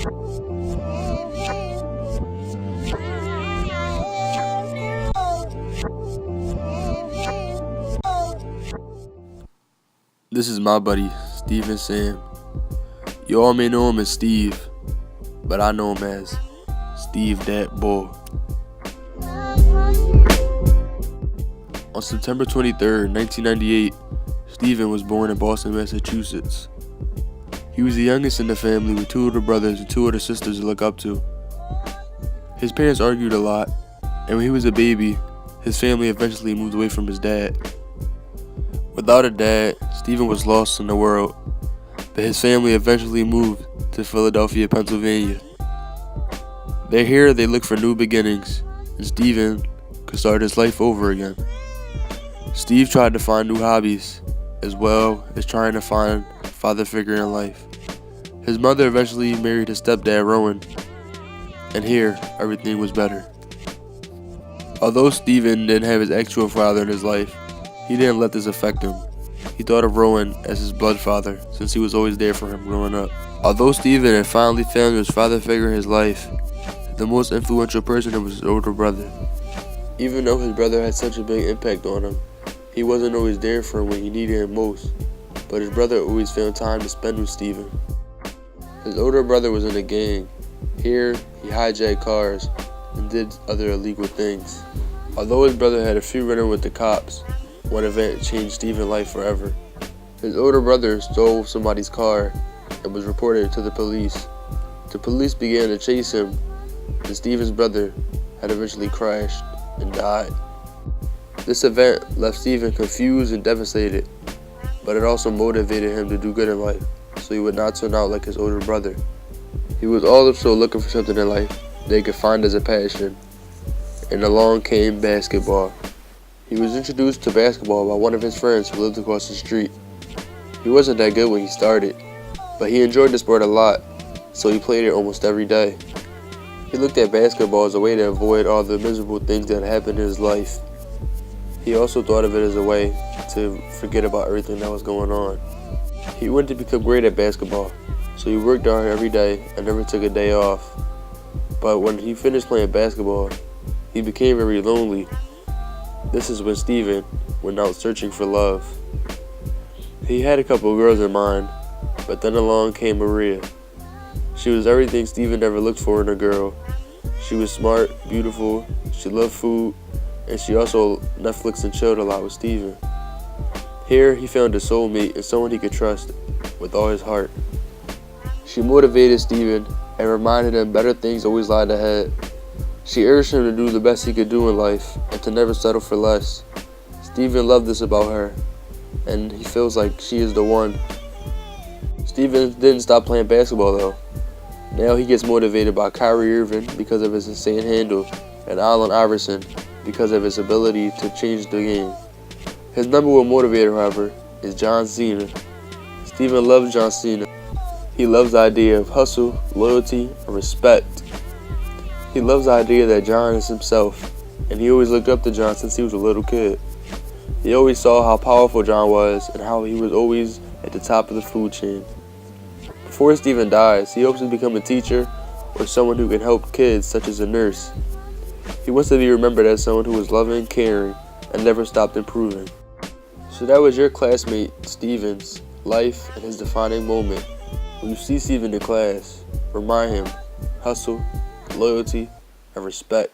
This is my buddy, Steven Sam. You all may know him as Steve, but I know him as Steve Dat Bull. On September 23rd, 1998, Steven was born in Boston, Massachusetts. He was the youngest in the family with two older brothers and two older sisters to look up to. His parents argued a lot, and when he was a baby, his family eventually moved away from his dad. Without a dad, Steven was lost in the world, but his family eventually moved to Philadelphia, Pennsylvania. They're here, they look for new beginnings, and Steven could start his life over again. Steve tried to find new hobbies, as well as trying to find a father figure in life. His mother eventually married his stepdad, Rowan, and here, everything was better. Although Steven didn't have his actual father in his life, he didn't let this affect him. He thought of Rowan as his blood father, since he was always there for him growing up. Although Steven had finally found his father figure in his life, the most influential person was his older brother. Even though his brother had such a big impact on him, he wasn't always there for him when he needed him most, but his brother always found time to spend with Steven. His older brother was in a gang. Here, he hijacked cars and did other illegal things. Although his brother had a few run-ins with the cops, one event changed Steven's life forever. His older brother stole somebody's car and was reported to the police. The police began to chase him, and Steven's brother had eventually crashed and died. This event left Steven confused and devastated, but it also motivated him to do good in life, so he would not turn out like his older brother. He was also looking for something in life that he could find as a passion, and along came basketball. He was introduced to basketball by one of his friends who lived across the street. He wasn't that good when he started, but he enjoyed the sport a lot, so he played it almost every day. He looked at basketball as a way to avoid all the miserable things that happened in his life. He also thought of it as a way to forget about everything that was going on. He wanted to become great at basketball, so he worked hard every day and never took a day off. But when he finished playing basketball, he became very lonely. This is when Steven went out searching for love. He had a couple of girls in mind, but then along came Maria. She was everything Steven ever looked for in a girl. She was smart, beautiful, she loved food, and she also Netflix and chilled a lot with Steven. Here he found a soulmate and someone he could trust with all his heart. She motivated Steven and reminded him better things always lied ahead. She urged him to do the best he could do in life and to never settle for less. Steven loved this about her, and he feels like she is the one. Steven didn't stop playing basketball though. Now he gets motivated by Kyrie Irving because of his insane handle, and Allen Iverson because of his ability to change the game. His number one motivator, however, is John Cena. Steven loves John Cena. He loves the idea of hustle, loyalty, and respect. He loves the idea that John is himself, and he always looked up to John since he was a little kid. He always saw how powerful John was and how he was always at the top of the food chain. Before Steven dies, he hopes to become a teacher or someone who can help kids, such as a nurse. He wants to be remembered as someone who was loving, caring, and never stopped improving. So that was your classmate Steven's life and his defining moment. When you see Steven in class, remind him, hustle, loyalty, and respect.